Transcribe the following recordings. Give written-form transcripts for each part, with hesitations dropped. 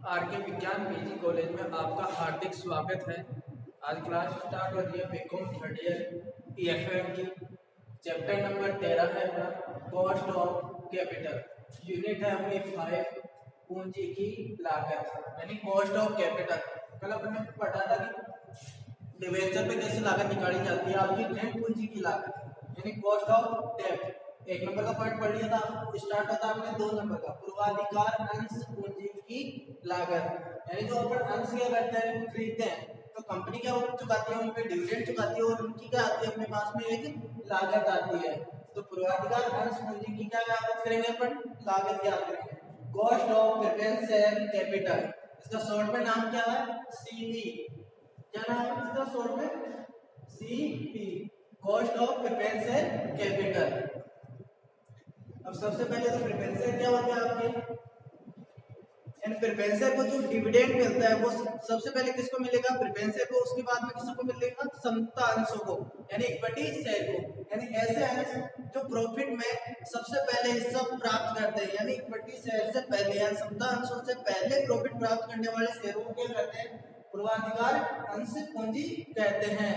R K विज्ञान PG college में आपका हार्दिक स्वागत है। आज क्लास स्टार्ट हो रही है बीकॉम थर्ड ईयर ईएफएम की। चैप्टर नंबर 13 है अपना कॉस्ट ऑफ कैपिटल। यूनिट है अपनी 5 पूंजी की लागत यानी कॉस्ट ऑफ कैपिटल। कल अपने पढ़ा था कि डिवेंचर पे कैसे लागत निकाली जाती है। आपकी नेट पूंजी की लागत यानी कॉस्ट ऑफ डेट। एक नंबर का पॉइंट पढ़ लिया था। स्टार्ट होता है अपने 2 नंबर का पूर्वाधिकार अंश पूंजी की लागत यानी जो अपन अंश क्या करते हैं खरीदते हैं तो कंपनी क्या चुकाती है, उन पे डिविडेंड चुकाती है और उनकी क्या आती है अपने पास में एक लागत आती है। तो पूर्वाधिकार अंश पूंजी की क्या लागत करेंगे अपन, लागत याद करेंगे। Cost of preference share capital, इसका शॉर्ट में नाम क्या है, सीपी। क्या नाम है इसका शॉर्ट में, CP, cost of preference share capital. अब सबसे पहले तो प्रेफरेंस शेयर क्या होता है आपके, प्रेफरेंस शेयर को जो डिविडेंड मिलता है वो सबसे पहले किसको मिलेगा, प्रेफरेंस शेयर को। उसके बाद में किसको मिलेगा, समता अंशों को यानी इक्विटी शेयर को। यानी ऐसे अंश जो प्रॉफिट में सबसे पहले हिस्सा प्राप्त करते हैं यानी इक्विटी शेयर से पहले या समता अंशों से पहले प्रॉफिट प्राप्त करने वाले शेयरों को क्या कहते हैं, पूर्वाधिकार अंश पूंजी कहते हैं।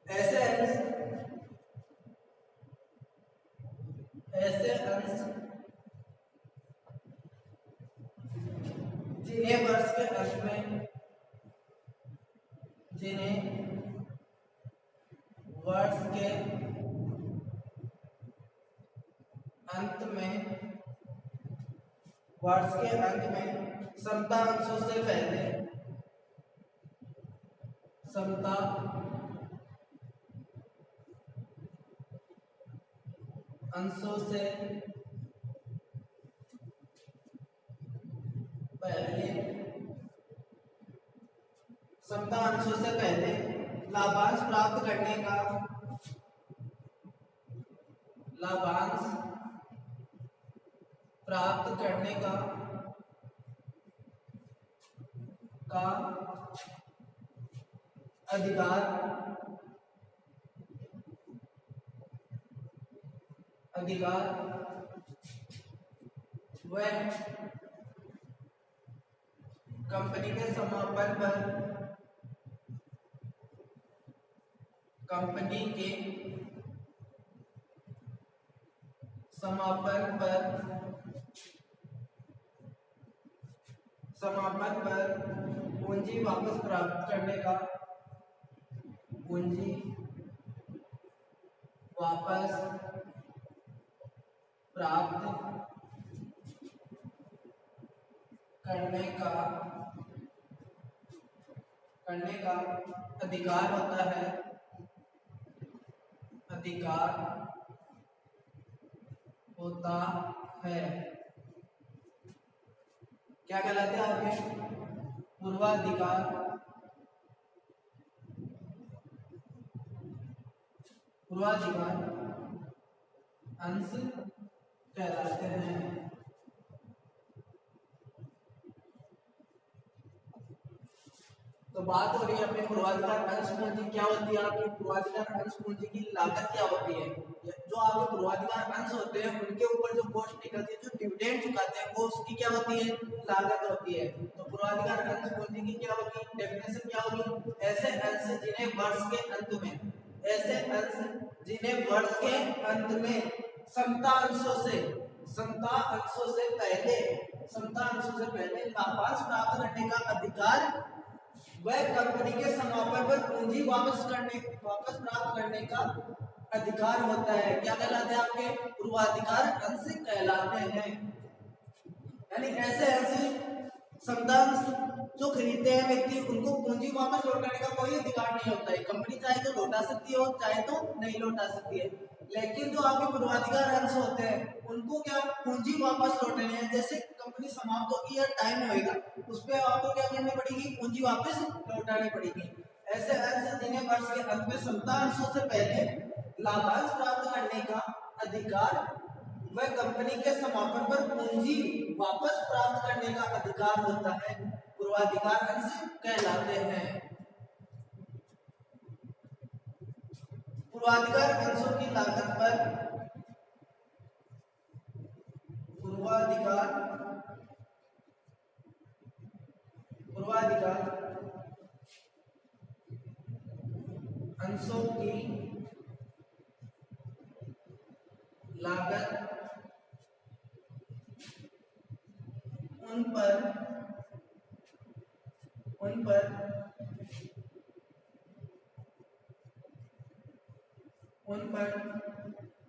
ऐसे अंश जिन्हें वर्ष के अंत में वर्ष के अंत में समता अंशों से पहले लाभांश प्राप्त करने का अधिकार वह कंपनी के समापन पर पूंजी वापस प्राप्त करने का अधिकार होता है। क्या कहलाते हैं आपके, पूर्वाधिकार अंश कहलाते हैं। तो बात हो रही है अपने पूर्वाधिकार अंश पूंजी क्या होती है। आपकी पूर्वाधिकार अंश पूंजी की लागत क्या होती है। जो आपके पूर्वाधिकार अंश होते हैं उनके ऊपर जो कॉस्ट निकलती है, जो डिविडेंड चुकाते हैं वो उसकी क्या होती है, लागत होती है। तो पूर्वाधिकार अंश पूंजी की क्या होगी, डेफिनेशन क्या होगी, ऐसे अंश जिन्हें वर्ष के अंत में समता अंशों से पहले लाभांश प्राप्त करने का अधिकार वह कंपनी के समापन पर पूंजी वापस प्राप्त करने का अधिकार होता है। क्या कहलाते हैं, आपके पूर्वाधिकार अंश कहलाते हैं। यानी ऐसे समतांश जो खरीदते हैं व्यक्ति, उनको पूंजी वापस लौटाने का कोई अधिकार नहीं होता है। कंपनी चाहे तो लौटा सकती है और चाहे तो नहीं लौटा सकती है। लेकिन जो आपके पूर्वाधिकार अंश होते हैं उनको क्या पूंजी वापस लौटानी है। जैसे कंपनी समाप्त होगी या टाइम होएगा उस पर आपको क्या करनी पड़ेगी, पूंजी वापस लौटानी पड़ेगी। ऐसे अंश जिन्हें वर्ष के अंत में समता अंशों से पहले लाभांश प्राप्त करने का अधिकार वह कंपनी के समापन पर पूंजी वापस प्राप्त करने का अधिकार होता है, पूर्वाधिकार अंश कहलाते हैं। पूर्वाधिकार अंशों की लागत पर पूर्वाधिकार अंशों की लागत उन पर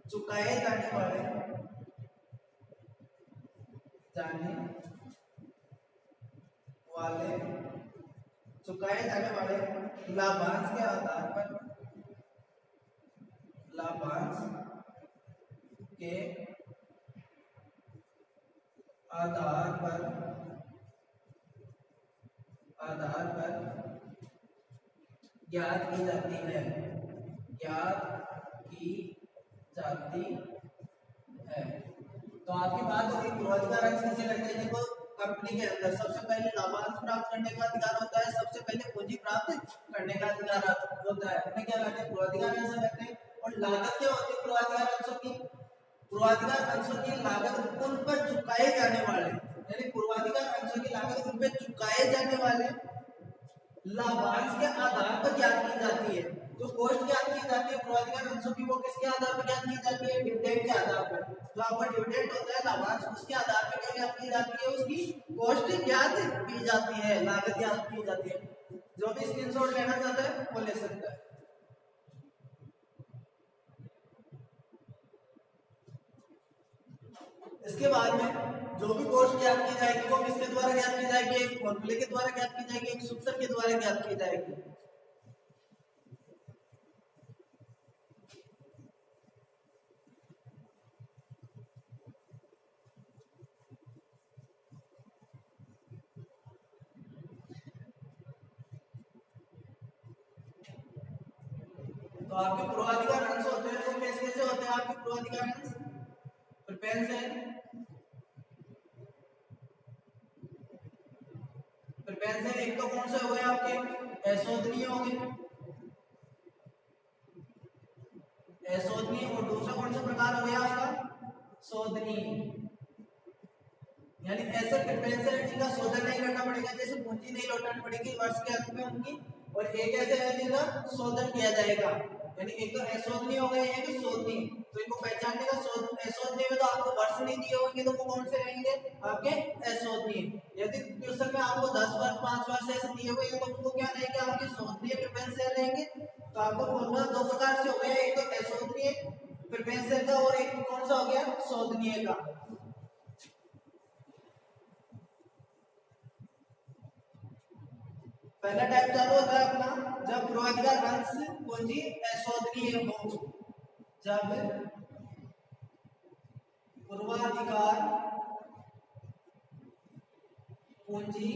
चुकाए जाने वाले लाभांश के आधार पर ज्ञात की जाती है। तो आपकी बात होगी पूर्वाधिकार अंश किसे कहते हैं। देखो कंपनी के अंदर सबसे पहले लाभांश प्राप्त करने का अधिकार होता है, सबसे पहले पूंजी प्राप्त करने का अधिकार होता है, उन्हें क्या कहते हैं, पूर्वाधिकार अंश कहते हैं। और लागत क्या होती है पूर्वाधिकार अंशों की, पूर्वाधिकार अंशों की लागत उन पर चुकाए जाने वाले, यानी पूर्वाधिकार अंशों की लागत उन पर चुकाए जाने वाले लाभांश के आधार पर ज्ञात की जाती है। जो कॉस्ट ज्ञात की जाती है पूर्वाधिकार अंशों की, वो किसके आधार पर ज्ञात की जाती है, डिविडेंड के आधार पर। जो आपका डिविडेंड होता है लाभांश, उसके आधार पर क्या ज्ञात की जाती है, उसकी कॉस्ट ज्ञात की जाती है, लागत ज्ञात की जाती है। जो भी स्क्रीनशॉट लेना चाहता है वो ले सकता है। इसके बाद में जो भी कॉस्ट ज्ञात की जाएगी वो किसके द्वारा ज्ञात की जाएगी, एक फॉर्मूले के द्वारा ज्ञात की जाएगी, एक सूत्र के द्वारा ज्ञात की जाएगी। तो आपके पूर्वाधिकार अंश होते हैं, वो कैसे कैसे होते हैं आपके पूर्वाधिकार अंश, प्रिपेंशन एक तो कौन से हो गए आपके, एसोदनीय हो गए, एसोदनीय, और दूसरा कौन सा प्रकार हो गया आपका, शोधनीय। यानी ऐसे प्रिपेंशन जिनका शोधन नहीं करना पड़ेगा, जैसे पूंजी नहीं लौटानी पड़ेगी वर्ष के अंत में उनकी, और एक ऐसे है जिनका शोधन किया जाएगा। यानी एक तो एसोदनीय हो गए, एक शोधनीय। तो इनको पहचानने का, एसोदनीय में तो आपको वर्ष नहीं दिए होंगे, तो वो कौन से रहेंगे आपके, एसोदनीय। यदि क्वेश्चन में आपको 10 वर्ष 5 वर्ष ऐसे दिए हुए हैं, तो वो क्या रहेंगे आपके शोधनीय प्रिपेंशन रहेंगे। तो आपको फॉर्मूला दो प्रकार से हो गया, एक तो एसोदनीय प्रिपेंशन का, और एक कौन सा हो गया, शोधनीय का। पहला टाइप चालू होता है अपना जब पूर्वाधिकार अंश पूंजी अशोधनीय हो। जब पूर्वाधिकार पूंजी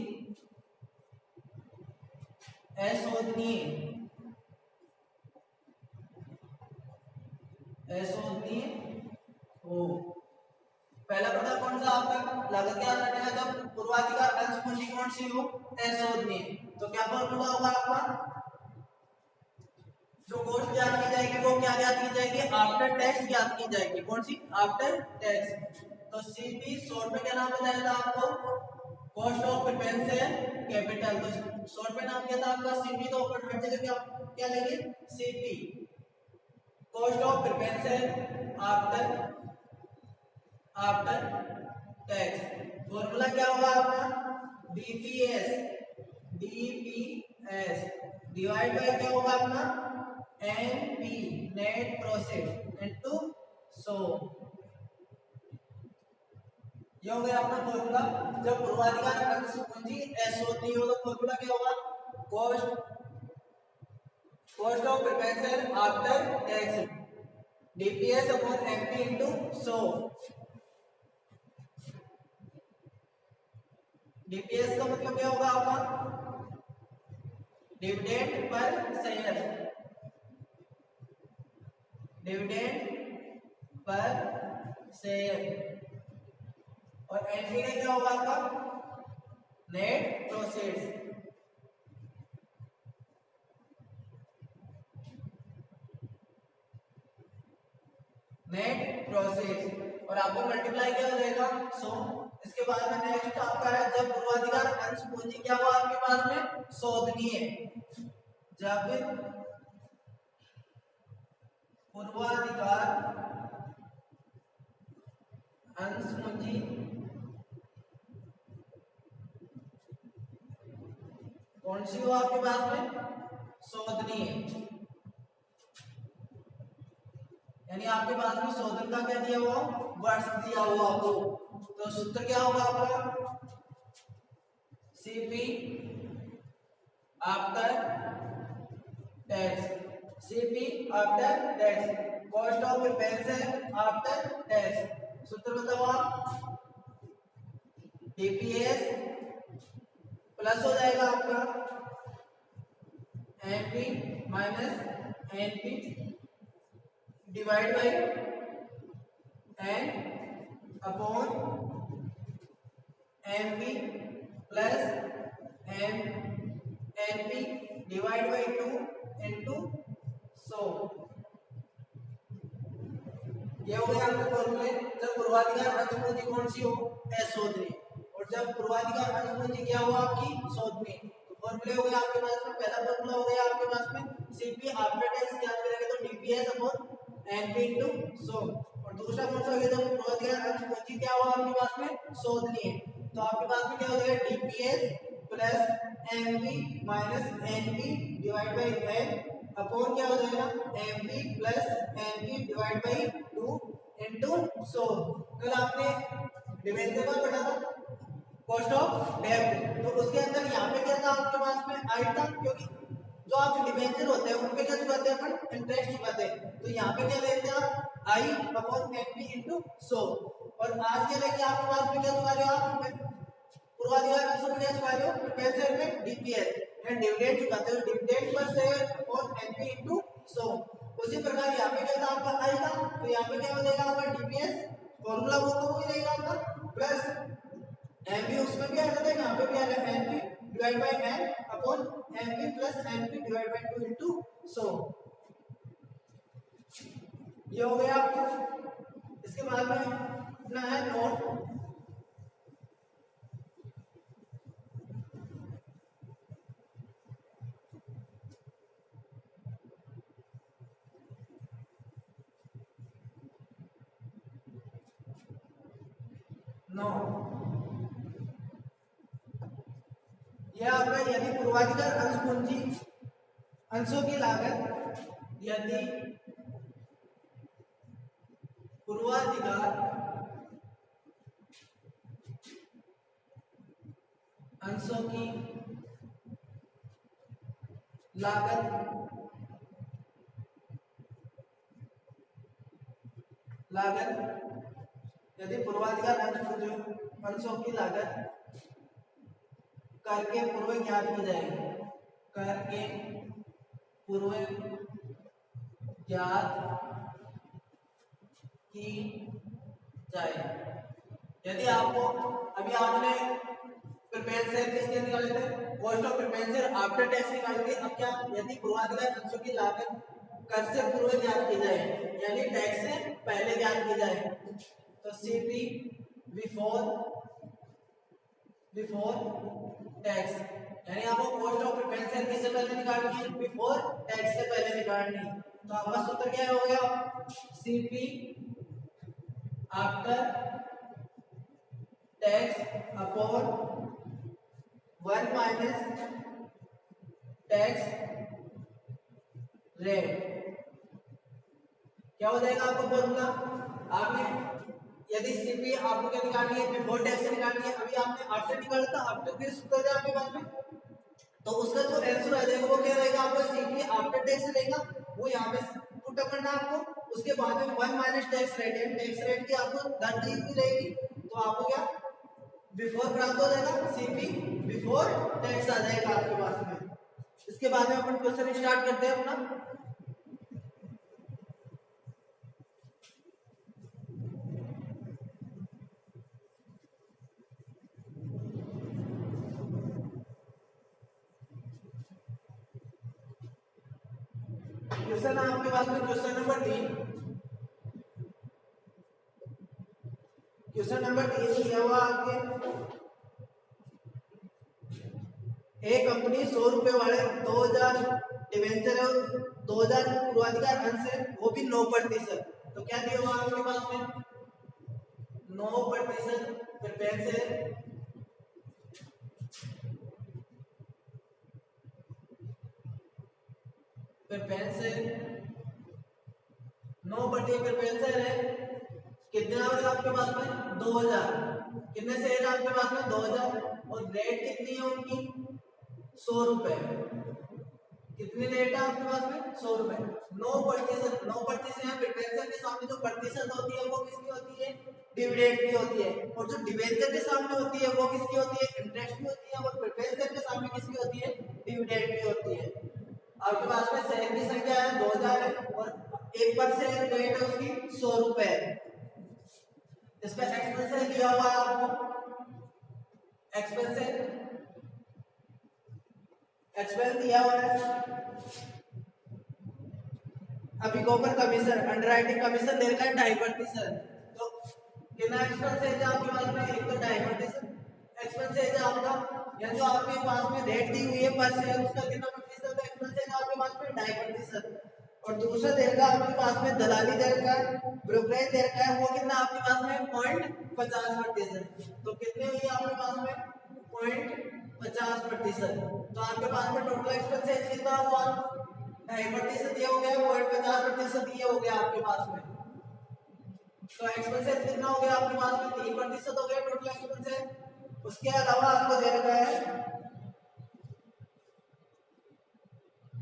अशोधनीय हो। पहला प्रकार कौन सा आपका, लागत क्या रखना, जब पूर्वाधिकार अंश पूंजी कौन सी हो, अशोधनीय। तो क्या फॉर्मूला होगा आपका, जो कॉस्ट ज्ञात की जाएगी वो क्या ज्ञात की जाएगी, आफ्टर टैक्स ज्ञात की जाएगी। कौन सी, आफ्टर टैक्स। तो सीपी शॉर्ट में क्या नाम बताया था आपको, कॉस्ट ऑफ प्रिपेंशन कैपिटल। तो शॉर्ट में नाम क्या था आपका, सीपी। तो ऊपर हर जगह क्या क्या लेंगे, CP, cost of preference after tax. Formula क्या होगा आपका, डीपीएस डिवाइड बाय क्या होगा अपना, एनपी नेट प्रॉफिट इनटू 100। ये हो गया अपना फॉर्मूला। जब पूर्वाधिकार अंश पूंजी एसओटी हो, तो फॉर्मूला क्या होगा, cost of preference after tax DPS upon NP into 100। DPS का मतलब क्या होगा आपका, dividend per share, dividend per share. और एनपी का क्या होगा आपका, नेट प्रोसीड्स। नेट प्रोसीड्स और आपको मल्टीप्लाई क्या हो जाएगा, 100। इसके बाद में नेक्स्ट आपका है, जब पूर्वाधिकार अंश पूंजी क्या हुआ आपके पास में, शोधनीय। जब पूर्वाधिकार अंश पूंजी कौन सी हो आपके पास में? शोधनी है। यानी आपके पास में शोधन का क्या दिया हुआ, वर्ष दिया हुआ हो, तो सूत्र क्या होगा आपका? CP after tax, CP after tax, cost of preparation after tax. सूत्र बताओ आप। डीपीएस प्लस हो जाएगा आपका NP minus NP divide by N upon MP plus M NP divide by 2 into 100। ये हो गया आपके फॉर्मूले। जब पूर्वाधिकार अंश पूंजी कौन सी हो? शोधनी। और जब पूर्वाधिकार अंश पूंजी क्या हो आपकी? शोधनी। तो फॉर्मूले हो गए आपके पास में। पहला फॉर्मूला हो गया आपके पास में सीपी आफ्टर टैक्स क्या करेंगे तो डीपीएस अपॉन एनपी इनटू 100। और दूसरा कौन सा हो गया? जब पूर्वाधिकार अंश पूंजी क्या हो आपके पास में? शोधनी है। तो आपके पास में क्या हो जाएगा? DPS plus NP minus NP divide by N upon क्या हो जाएगा? MP plus NP divide by 2 into 100। कल आपने डिवेंचर का पढ़ा था कॉस्ट ऑफ डेब्ट, तो उसके अंदर यहाँ पे क्या था आपके पास में? आई था, क्योंकि जो आपके डिवेंचर होते हैं उनपे क्या चुकाते हैं अपन? इंटरेस्ट चुकाते हैं। तो यहाँ पे क्या लेते हैं आप? आई अपॉन एनपी इनटू 100। और आज क्या लेके आपके पास में क्या चुका रहे हो आप? पूर्वाधिकार अंशों में क्या चुका रहे हो? प्रिपेंसर में डीपीएस एंड डिविडेंड चुकाते हो। डिविडेंड पर शेयर और एनपी इनटू 100। उसी प्रकार यहाँ पे क्या था आपका? आई था, तो यहाँ पे क्या हो जाएगा आपका? डीपीएस फॉर्मूला वो तो वही रहेगा आपका, प्लस एनपी उसमें भी आ जाता है, यहाँ पे भी आ रहा है NP divide by N upon NP plus NP divide by 2 into 100। ये हो गया आपको। इसके बाद में अपना है नोट। नो यह आपका यदि पूर्वाधिकार अंश पूंजी अंशों की लागत, यदि पूर्वाधिकार अंशों की लागत यदि पूर्वाधिकार अंशों की लागत करके पूर्व ज्ञात की जाएगी, करके पूर्व ज्ञात की जाए। यदि आपको अभी आपने प्रिपेंसर किसके निकाले थे? Cost of preference after tax निकाले थे। अब क्या? यदि पूर्वाधिकार अंशों की लागत कर से पूर्व ज्ञात की जाए, यानी टैक्स से पहले ज्ञात की जाए, तो सीपी बिफोर टैक्स, यानी आपको कॉस्ट ऑफ प्रिपेंसर किससे पहले निकालनी है? बिफोर टैक्स से पहले निकालनी है। तो आपका सूत्र क्या हो गया? CP after tax upon 1 minus tax rate. क्या हो जाएगा आपका फॉर्मूला? आपने यदि सीपी आपको क्या निकालनी है? बिफोर टैक्स से निकालनी है। अभी आपने आफ्टर निकाला था, आफ्टर के सूत्र है आपके पास में, तो उसका जो आंसर आ जाएगा वो क्या रहेगा आपका? सीपी आफ्टर टैक्स रहेगा, वो यहाँ पे पुट अप करना आपको। उसके बाद में 1 माइनस टैक्स रेट है, टैक्स रेट की आपको दर दी हुई रहेगी, तो आपको क्या बिफोर प्राप्त हो जाएगा? सीपी बिफोर टैक्स आ जाएगा आपके पास में। इसके बाद में अपन क्वेश्चन स्टार्ट करते हैं अपना। क्वेश्चन आपके पास में क्वेश्चन नंबर 3। क्वेश्चन नंबर 3 दिया हुआ आपके, एक कंपनी 100 रुपए वाले 2000 डिवेंचर 2000 पूर्वाधिकार अंश है वो भी 9%, तो क्या दिया हुआ आपके पास में 9%। फिर पेन से नौ बटे फिर पेंसिल है कितने आ गए आपके पास में 2000, कितने शेयर है आपके पास में 2000, और रेट कितनी है उनकी 100 रुपए। कितनी रेट है आपके पास में 100 रुपए। 9%, 9% है। डिवेंचर के सामने जो प्रतिशत होती है वो किसकी होती है डिविडेंड की होती है, और जो डिवेंचर के सामने होती है वो किसकी होती है इंटरेस्ट की होती है, और प्रेफरेंस के सामने किसकी होती है डिविडेंड की होती है। आपके पास में शेयर की संख्या है 2000 है और 1% रेट है उसकी 100 रुपए। इसका एक्सपेंस दिया हुआ है आपको, एक्सपेंस दिया हुआ है। अभी गोपर कमीशन अंडरराइटिंग कमीशन दे रखा है 2.5%, तो कितना एक्सपेंस है आपके पास में एक तो 2.5% एक्सपेंस है आपका, या जो आपके पास में रेट दी हुई है पर शेयर उसका कितना प्रतिशत एक्सपेंस है आपके पास में 2.5%, और दूसरा दे रखा है आपके पास में दलाली दे रखा है, ब्रोकरेज दे रखा है, वो कितना आपके पास में 0.50%, तो कितने हुई आपके पास में 0.50%, तो आपके पास में टोटल एक्सपेंस कितना हुआ 2.5% ये हो गया, 0.50% ये हो गया आपके पास में, तो एक्सपेंसेस कितना हो गया आपके पास में 3% हो गया टोटल एक्सपेंसेस। उसके अलावा आपको दे रखा है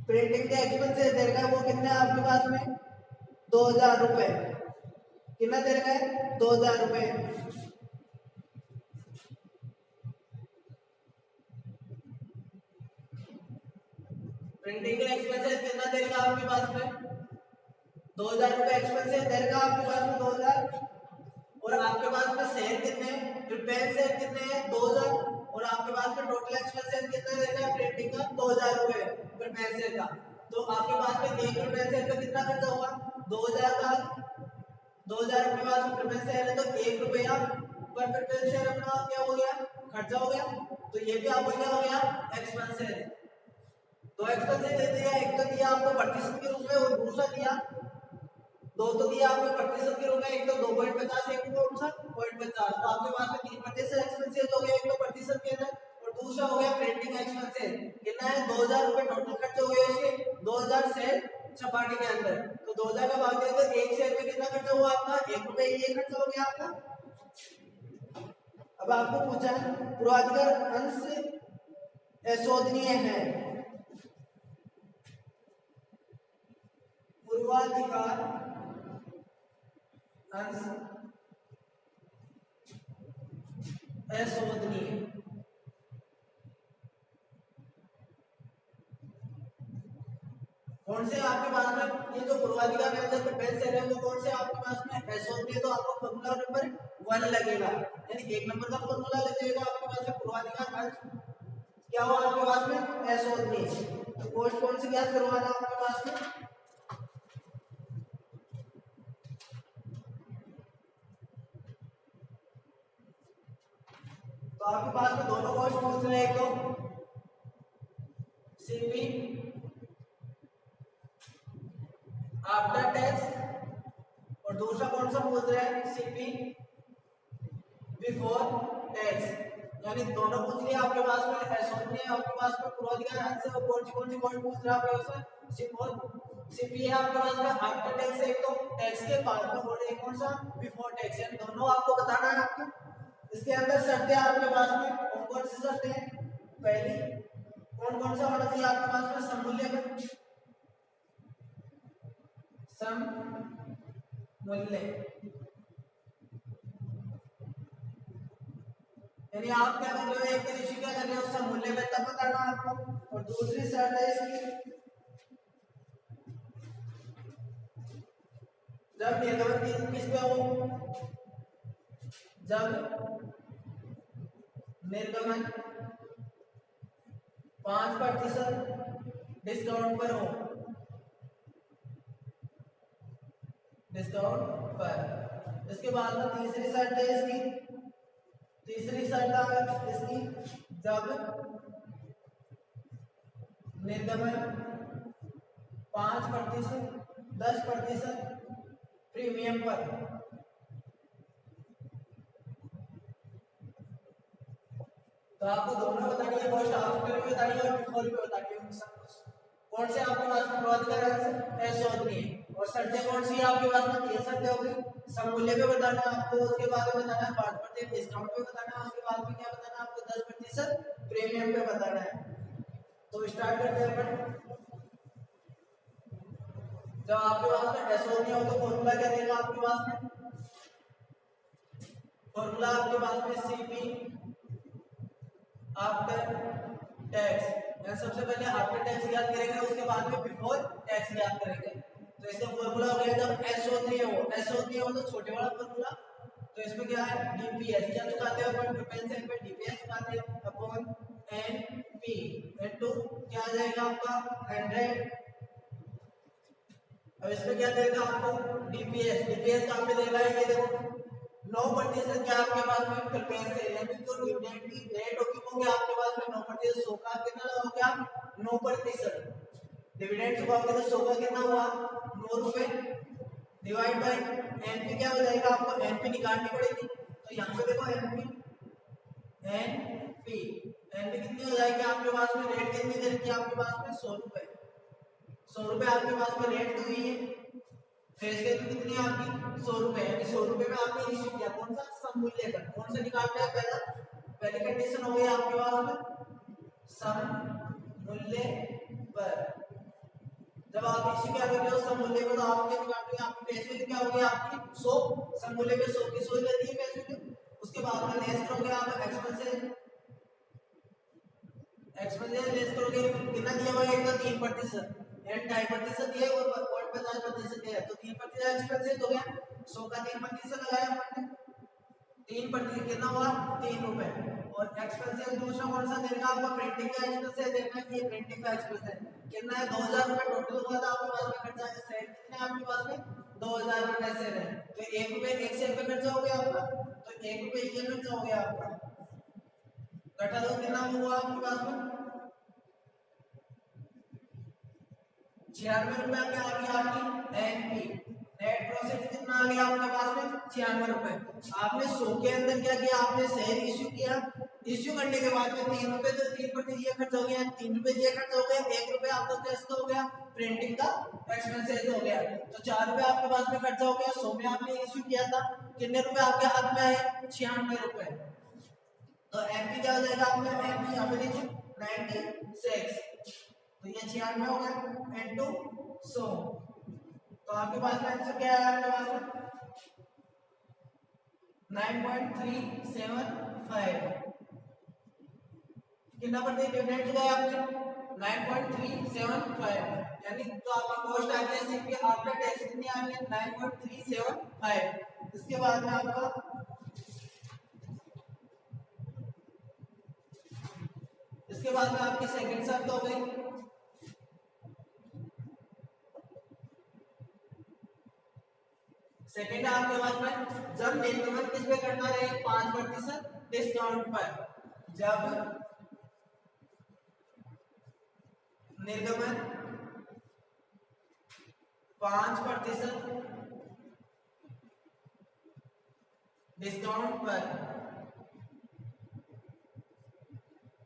प्रिंटिंग के एक्सपेंसेस दे रखा है, वो कितने आपके पास में 2000 रुपए, कितना दे रखा है 2000 रुपए। प्रिंटिंग के एक्सपेंसेस कितना दे रखा आपके पास में 2000 रुपए एक्सपेंसेस दे रखा आपके पास में 2000, और आपके पास में शेयर कितने हैं रिपेयर शेयर कितने हैं 2000, और आपके पास में टोटल एक्सपेंसेस कितना दे रखा है प्रिंटिंग का 2000 रुपए रिपेयर शेयर का, तो आपके पास में एक रिपेयर शेयर का कितना खर्चा हुआ 2000 का, 2000 के पास रिपेयर शेयर है तो 1 रुपया पर रिपेयर शेयर अपना क्या हो गया खर्चा हो गया, तो ये भी आपको क्या हो गया एक्सपेंस है। दो एक्सपेंसेस दे दिया, एक तो दिया आपको प्रतिशत के रूप में और दूसरा दिया दो, तो दिया आपको प्रतिशत के रूप में, एक तो 2.50 एक कौन सा 0.50, तो आपके पास में 3% एक्सपेंसेस हो गया एक तो प्रतिशत के अंदर, और दूसरा हो गया प्रिंटिंग एक्सपेंसेस कितना है 2000 रुपए टोटल खर्च हो गए उसके 2000 शेयर छपाने के अंदर, तो 2000 का भाग देकर एक शेयर में कितना खर्चा हुआ आपका 1 रुपए, ये खर्चा हो गया आपका। अब आपको पूछा है पूर्वाधिकार अंश अशोधनीय है, पूर्वाधिकार अंश अशोधनीय, कौन से आपके पास में ये जो पूर्वाधिकार बेंच है वो कौन से आपके पास में अशोधनीय, तो आपको फॉर्मूला नंबर 1 लगेगा, यानी एक नंबर का फॉर्मूला लगेगा आपके पास में पूर्वाधिकार अंश क्या हो आपके पास में अशोधनीय, तो कोष्ट कौन से ज्ञात करवाना आपके पास में, तो आपके पास में दोनों कोष्ट पूछ रहे हैं, एक तो सीपी आफ्टर टैक्स और दूसरा कौन सा पूछ रहे हैं सीपी बिफोर टैक्स, यानी दोनों पूछ लिया आपके पास में अशोधनीय आपके पास में पूर्वाधिकार अंश और कौन सी कोष्ट पूछ रहा है आपके पास में सीपी है आपके पास में आफ्टर टैक्स, एक तो टैक्स के बाद में और एक कौन सा बिफोर टैक्स, यानी दोनों आपको बताना है आपको। इसके अंदर शर्तें आपके पास में कौन सी शर्तें हैं, पहली कौन सा होना चाहिए आपके पास में सममूल्य में, सममूल्य, यानी आप क्या कर रहे हो एक तरीके क्या कर रहे हो सममूल्य में तब बताना आपको, और दूसरी शर्त है इसकी जब निर्गमन किस पे हो, जब निर्गमन 5% डिस्काउंट पर हो, डिस्काउंट पर। इसके बाद में तीसरी शर्त है इसकी, तीसरी शर्त इसकी जब निर्गमन 5%, 10% प्रीमियम पर। तो आपको दोनों बतानी है, कॉस्ट आफ्टर भी बतानी है और बिफोर भी बतानी है। सब कुछ कौन से आपके पास में शुरुआत का आंसर ऐसा है और शर्तें कौन सी है आपके पास में, ये शर्तें होगी। सम मूल्य पे बताना है आपको, उसके बाद में बताना है 5% डिस्काउंट पे बताना है, उसके बाद में क्या बताना है आपको 10% प्रीमियम पे बताना है। तो स्टार्ट करते हैं अपन। जब आपके पास में एसओ नहीं हो तो फॉर्मूला क्या रहेगा आपके पास में, फॉर्मूला आपके पास में सीपी आफ्टर टैक्स। सबसे पहले आफ्टर टैक्स याद करेंगे, उसके बाद में बिफोर टैक्स याद करेंगे। तो इसका फॉर्मूला हो गया, जब एसओ3 हो तो छोटे वाला फॉर्मूला। तो इसमें क्या है, डीपीएस क्या चुकाते हैं अपन, डिफरेंशियल पे डीपीएस चुकाते हैं अपॉन एनपी इनटू क्या आ जाएगा आपका 100। अब इसमें क्या देगा आपको डीपीएस, डीपीएस कहाँ पे देगा ये देखो 9% क्या आपके पास में प्रिफरेंस है, यानी जो डिविडेंड की रेट होगी वो क्या आपके पास में 9%। 100 का कितना लगाओगे आप 9%, डिविडेंड चुकाओगे तो 100 का कितना हुआ 9 रुपए, डिवाइड बाय एनपी क्या हो जाएगा आपको, एनपी निकालनी पड़ेगी। तो यहाँ पे देखो एनपी एनपी एनपी कितनी हो जाएगी आपके पास में, रेट कितनी दे रखी है आपके पास में 100 रुपए। 100 रुपए आपके पास में रेट दी हुई है, फेस वैल्यू कितनी है आपकी 100 रुपए, यानी 100 रुपए में आपने इश्यू किया कौन सा सम मूल्य पर। कौन सा निकालना है पहला, पहली कंडीशन हो गई आपके पास में सम मूल्य पर। जब आप इश्यू क्या करते हो सम मूल्य पर तो आप क्या निकालोगे, आपकी फेस वैल्यू क्या होगी आपकी 100, सम मूल्य पे 100 की 100 रहती है फेस वैल्यू। उसके बाद में लेस करोगे आप एक्सपेंसेस, एक्सपेंसेस लेस करोगे कितना दिया हुआ है, एक तो 3% एंड 2.5% दिया और 50% दिया, तो 3% एक्सपेंसेस हो गया। 100 का 3% लगाया हमने, 3% कितना हुआ 3 रुपए। और एक्सपेंसेस दूसरा कौन सा देगा आपको, प्रिंटिंग का एक्सपेंसेस देना है, ये प्रिंटिंग का एक्सपेंसेस कितना है 2000 रुपए टोटल हुआ था आपके पास में खर्चा, सेल कितने आपके पास में 2000 रुपए से है। तो 1 रुपए 1 सेल पे खर्चा हो गया आपका, तो 1 रुपए ये खर्चा हो गया आपका, घटा दो कितना हुआ आपके पास में 96 रुपए क्या आ गया आपकी एनपी। नेट प्रॉफिट कितना आ गया आपके पास में 96 रुपए। आपने 100 के अंदर क्या किया, आपने शेयर इश्यू किया, इश्यू करने के बाद में 3 रुपए तो 3% ये खर्च हो गया, 3 रुपए ये खर्च हो गया, 1 रुपए आपका कैसे हो गया प्रिंटिंग का एक्सपेंसेस हो गया। तो 4 रुपए आपके पास में खर्चा हो गया। 100 में आपने इश्यू किया था, कितने रुपए आपके हाथ में आए 96 रुपए। तो एमपी क्या हो जाएगा आपका, एमपी यहाँ पे लीजिए 96, तो ये 96 हो गया इनटू 100। तो आपके पास में आंसर क्या है, आपके पास में 9.375 कितना परसेंट डिविडेंड चुका है आपने 9.375, यानी तो आपकी कॉस्ट आ गई सीपी आफ्टर टैक्स कितनी आ गई 9.375। इसके बाद में आपका इसके बाद में आपकी सेकंड शर्त हो गई, सेकंड आपके पास में जब निर्गमन किस पे करना रहे 5% डिस्काउंट पर। जब निर्गमन 5% डिस्काउंट पर,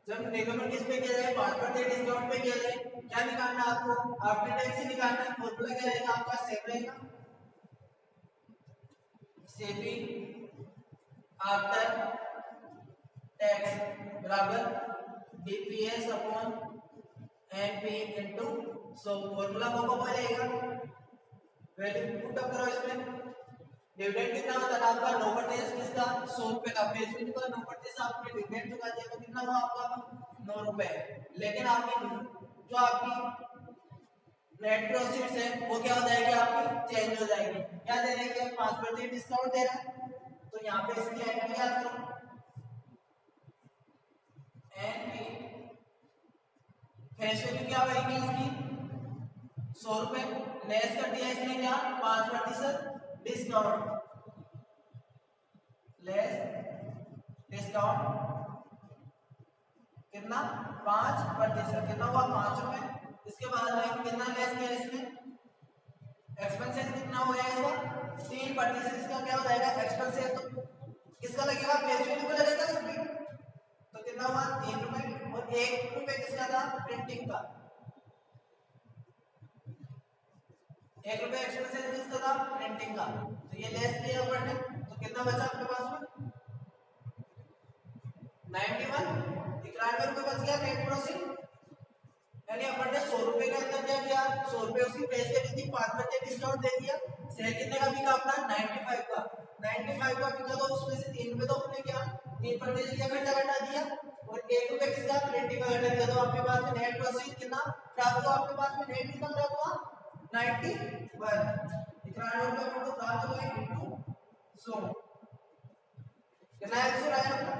जब निर्गमन किस पे किया जाए 5% डिस्काउंट पे किया जाए, क्या निकालना आपको आफ्टर टैक्स ही निकालना है। फॉर्मूला क्या रहेगा आपका सेम रहेगा, सेविंग आफ्टर टैक्स बराबर DPS upon NP into 100। Formula को रहेगा, वैल्यू पुट अप करो इसमें। डिविडेंड कितना होता है आपका 9% किसका 100 रुपए का, फेस वैल्यू का 9% आपने डिविडेंड चुका दिया तो कितना हुआ आपका 9 रुपए। लेकिन आपकी जो आपकी नेट प्रोसीड्स है वो क्या हो जाएगी आपकी चेंज हो जाएगी, क्या दे रहे हैं 5% डिस्काउंट दे रहा है। तो यहाँ पे इसकी एनपी याद करो, एनपी फेस वैल्यू क्या होगी इसकी 100 रुपए, लेस कर दिया इसने क्या 5% डिस्काउंट, लेस डिस्काउंट कितना 5%, कितना हुआ 5 रुपए। इसके बाद में कितना लेस किया इसमें, एक्सपेंसेस कितना हो गया इसका 3%, इसका क्या हो जाएगा एक्सपेंसेस, तो किसका लगेगा फेस वैल्यू को लगेगा सभी, तो कितना हुआ 3 रुपए, और 1 रुपए किसका था प्रिंटिंग का, 1 रुपए एक्सपेंसेस किसका था प्रिंटिंग का, तो ये लेस किया अपन ने, तो कितना बचा आपके पास में 91, 91 रुपए बच गया नेट प्रोसिंग, यानी अपन ने 100 रुपए के अंदर क्या किया, 100 रुपए उसकी प्राइस वैल्यू थी, 5% डिस्काउंट दे दिया, सेल कितने का बिका अपना 95 का, 95 का बिका, तो उसमें से 3 रुपए तो अपने क्या 3% का खर्चा घटा दिया, और 1 रुपए किसका प्रिंटिंग का घटा दिया, तो आपके पास में नेट प्रोसीड कितना प्राप्त हुआ, आपके पास में नेट कितना प्राप्त हुआ 91, 91 रुपए तो प्राप्त हुए इनटू 100, कितना आंसर आया अपना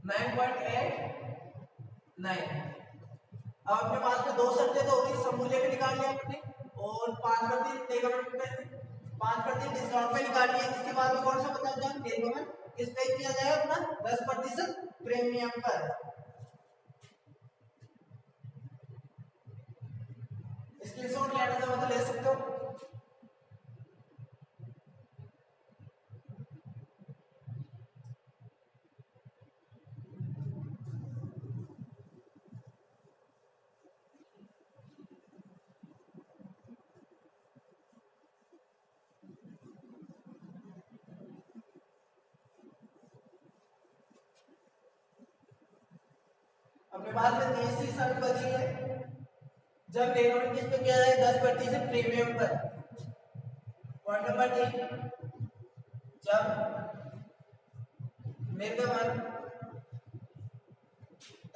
9.89। अब अपने पास में दो शर्तें तो होगी, समूल्य पे निकाल लिया आपने, और 5% निगमन पे 5% डिस्काउंट पे निकाल लिया, इसके बाद में कौन सा बचा जाए निगमन, किस पे किया जाए अपना 10% प्रीमियम पर, स्क्रीनशॉट लेना चाहो तो ले सकते हो। अपने पास में तीसरी शर्त बची है, जब निगमन किस पे किया जाए 10% प्रीमियम पर, पॉइंट नंबर 3, जब निर्गमन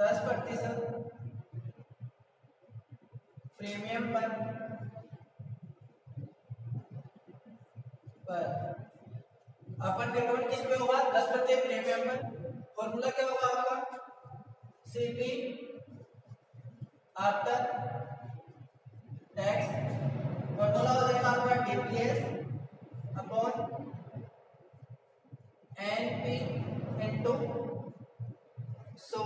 10% प्रीमियम पर अपन निर्गमन किस पे होगा 10% प्रीमियम पर, फॉर्मूला क्या होगा आपका सीपी आफ्टर टैक्स, फॉर्मूला हो जाएगा आपका DPS upon NP into 100,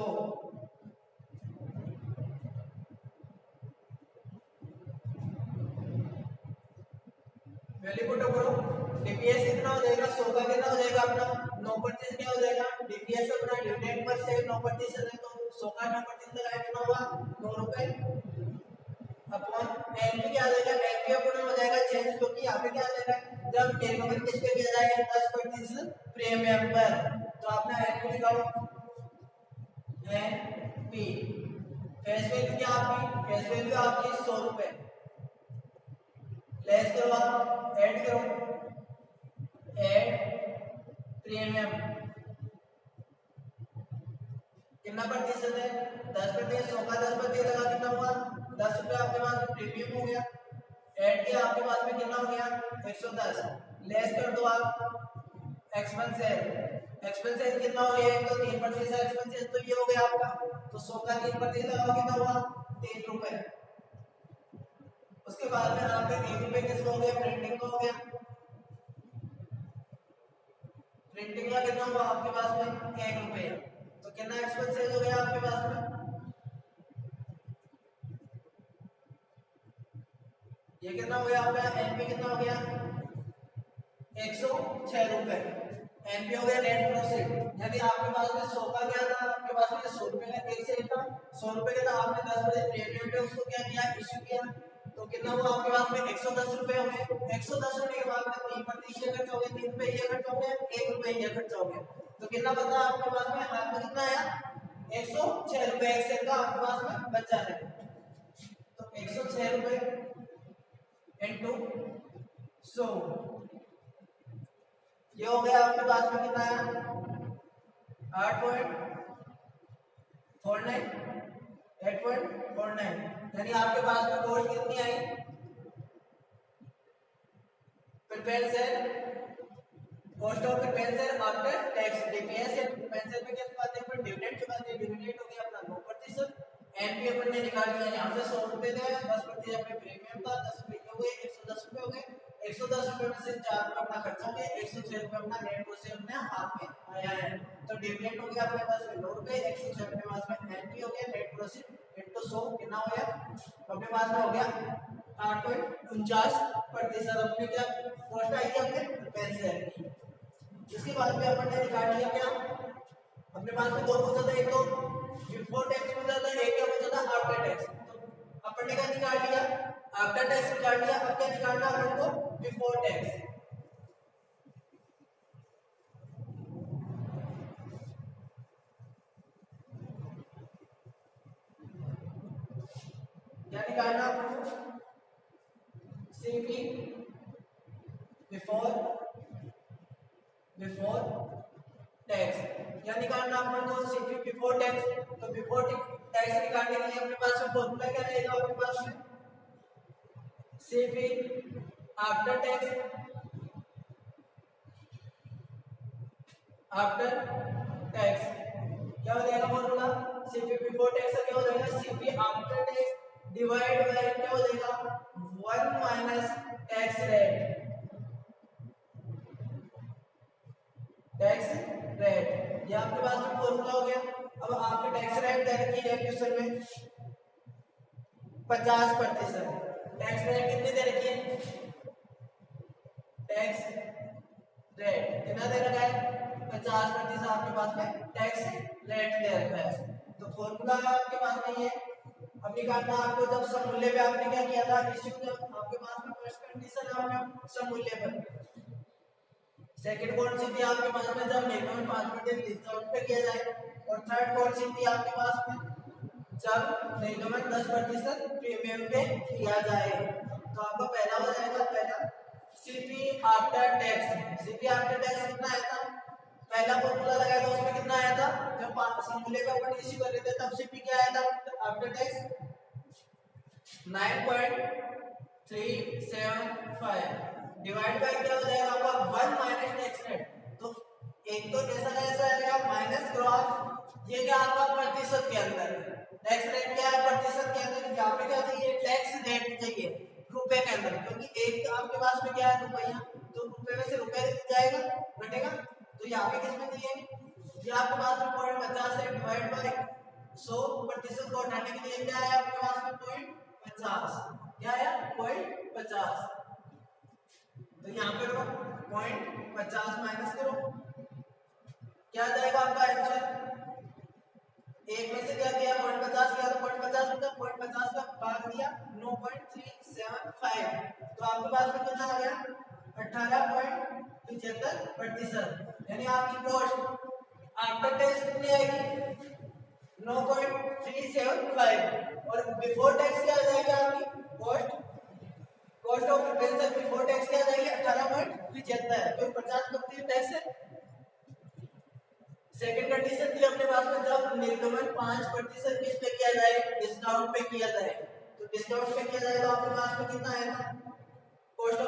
value put करो, डीपीएस कितना हो जाएगा 100 का कितना हो जाएगा अपना 9% क्या हो जाएगा, डीपीएस अपना डिविडेंड पर से 9% है, तो 100 का 9% लगाए कितना हुआ 9 रुपए, अपॉन एनपी क्या आ जाएगा, एनपी अपना हो जाएगा चेंज, क्योंकि यहाँ पे क्या आ जाएगा जब निर्गमन किस पे किया जाएगा 10% प्रीमियम पर, तो आपने एनपी निकालो, एनपी फेस वैल्यू क्या आपकी, फेस वैल्यू आपकी 100 रुपए, लेस करो आप ऐड करो, ऐड प्रीमियम कितना प्रतिशत है 10%, 100 का 10% लगा कितना हुआ 10 रुपए आपके पास में प्रीमियम हो गया, ऐड किया आपके पास में कितना हो गया 110, लेस कर दो आप एक्सपेंसेस, एक्सपेंसेस कितना हो गया, एक तो 3% एक्सपेंसेस, तो ये हो गया आपका, तो 100 का 3% लगाओ कितना हुआ 3 रुपए, उसके बाद में आपके 3 रुपए किसको हो गया प्रिंटिंग को हो गया, प्रिंटिंग का कितना हुआ आपके पास में 1 रुपए, तो कितना एक्सपेंसेस हो गया आपके पास में, ये कितना हो गया आपका एनपी कितना हो गया 106 रुपए, एनपी हो गया नेट प्रोसीड, यानी आपके पास में 100 का क्या था, आपके पास में 100 रुपए का एक सेल था, 100 रुपए का था, आपने 10% प्रीमियम पे उसको क्या किया इशू किया, तो कितना हुआ आपके पास में 110 रुपए हो गए, 110 रुपए के बाद में 3% खर्च हो गए, 3 रुपए ये खर्च हो गए, 1 रुपए ये खर्च हो गए, तो कितना बचा आपके पास में हाथ में कितना आया 106 रुपए एक सेल का आपके पास में बचा है, तो 106 रुपए इनटू 100, ये हो गया आपके पास में कितना आया 8.49, 8.49, यानी आपके पास में कॉस्ट कितनी आई preference, cost of preference after tax, DPS या प्रिपेंसर पे क्या चुकाते हैं अपन डिविडेंड चुकाते हैं, डिविडेंड हो गया अपना 9%, एनपी अपन ने निकाल लिया यहाँ पे 100 रुपए थे, 10% अपने प्रीमियम था 10 रुपए हो गए 110 रुपए हो गए, 110 रुपए में से 4 रुपए अपना खर्चा हो गया, 106 रुपए अपना नेट प्रोसेस अपने हाथ में आया है। तो डिविडेंड हो गया अपने पास में 9 रुपए, 106 अपने पास में एनपी हो गया, नेट प्रोसेस इनटू 100 कितना हो गया, तो अपने पास में हो गया 8.49% अपनी क्या कॉस्ट आई है अपने रुपए से। इसके बाद में अपन ने निकाल लिया क्या, अपने पास में दो पूछा था, एक तो बिफोर टैक्स पूछा था, एक क्या पूछा था आफ्टर टैक्स। तो अपन ने क्या निकाल लिया, आफ्टर टैक्स निकाल लिया। अब क्या निकालना है अपन को, बिफोर टैक्स। क्या निकालना अपन को, सीपी बिफोर टैक्स। क्या निकालना अपन को, सीपी बिफोर टैक्स। तो बिफोर टैक्स निकालने के लिए अपने पास में फॉर्मूला क्या रहेगा, अपने पास में सीपी आफ्टर टैक्स क्या हो जाएगा फॉर्मूला, सीपी बिफोर टैक्स क्या हो जाएगा, CP after tax divide by क्या हो जाएगा 1 माइनस टैक्स रेट। ये आपके पास में फॉर्मूला हो गया। अब आपके टैक्स रेट दे रखी है क्वेश्चन में 50%। टैक्स रेट कितनी दे रखी है, टैक्स रेट कितना दे रखा है 50% आपके पास में टैक्स रेट दे रखा है। तो फॉर्मूला आपके पास में ये अब निकालना आपको, जब सममूल्य पे आपने क्या किया था इश्यू, जब आपके पास में फर्स्ट कंडीशन है आपने सममूल्य पर, सेकंड कौन सी थी आपके पास में, जब मिनिमम 5% डिस्काउंट पे किया जाए, और थर्ड कौन सी थी आपके पास में, जब निगमन 10% प्रीमियम पे किया जाए। तो आपका पहला हो जाएगा, पहला CP after tax. CP after tax कितना आया था, पहला फॉर्मूला लगाया था उसमें कितना आया था, जब सममूल्य का अपन इश्यू कर रहे थे तब सीपी क्या आया था आफ्टर टैक्स 9.375 डिवाइड बाय क्या हो जाएगा आपका 1 माइनस टैक्स रेट। तो एक तो जैसा कैसा आएगा माइनस ग्राफ, ये क्या आपका प्रतिशत के अंदर, टैक्स रेट क्या है प्रतिशत के अंदर, यहाँ पे क्या चाहिए टैक्स रेट चाहिए रुपए के अंदर, क्योंकि एक आपके पास में क्या है रुपया, तो रुपए में से रुपए जाएगा घटेगा, तो यहाँ पे किसमें चाहिए, ये आपके पास में 0.50 से डिवाइड बाय 100% को हटाने के लिए क्या है आपके पास में 0.50, क्या है 0.50। तो यहाँ पे करो 0.50 माइनस करो, क्या आ जाएगा आपका आंसर, एक में से क्या किया 0.50 किया, तो 0.50 मतलब 0.50 का भाग दिया 9.375, तो आपके पास में कितना आ गया 18.75%। यानी आपकी कॉस्ट आफ्टर टैक्स कितनी आएगी 9.375, और बिफोर टैक्स क्या आ जाएगी आपकी cost of preparation before tax क्या आ जाएगी 18.75, तो 50% टैक्स है। सेकंड कंडीशन थी अपने पास में, जब निर्गमन 5% किस पे किया जाए, डिस्काउंट पे किया जाए, तो डिस्काउंट पे किया जाए तो आपके पास में कितना आएगा, cost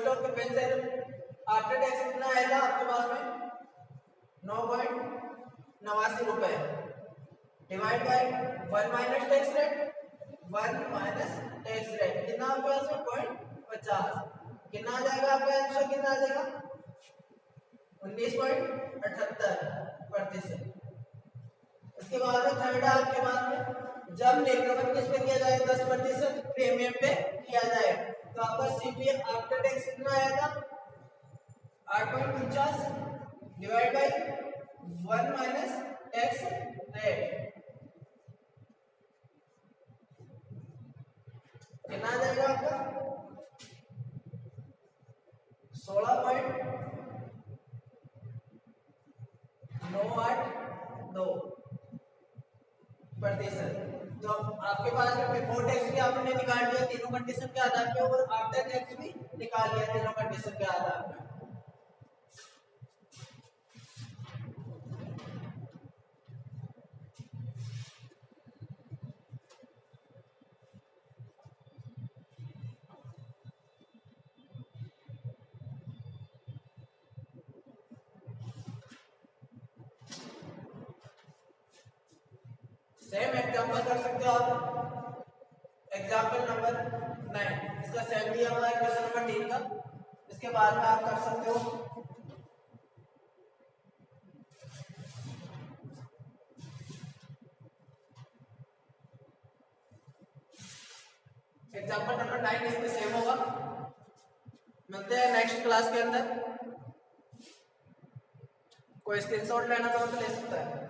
of preparation after tax कितना आएगा आपके पास में 9.89 रुपए divide by 1 minus tax rate, 1 minus tax rate कितना आपके पास में 0.50, कितना आ जाएगा आपका आंसर, कितना आ जाएगा 19.78%। उसके बाद में थर्ड है आपके पास में, जब निर्गमन किस पे किया जाए 10% प्रीमियम पे किया जाए, तो आपका सीपी आफ्टर टैक्स कितना आया था 8.49 divide by 1 minus tax rate, कितना आ जाएगा आपका 16.982%। तो आपके पास में बिफोर टैक्स भी आपने निकाल लिया तीनों कंडीशन के आधार पे, और आफ्टर टैक्स भी निकाल लिया तीनों कंडीशन के आधार पे। सेम एग्जांपल कर सकते हो आप, एग्जांपल नंबर नहीं, इसका सेम दिया हुआ है क्वेश्चन नंबर 3 का। इसके बाद में आप कर सकते हो एग्जाम्पल नंबर 9, इसमें सेम होगा। मिलते हैं नेक्स्ट क्लास के अंदर। कोई स्क्रीनशॉट लेना तो ले सकता है।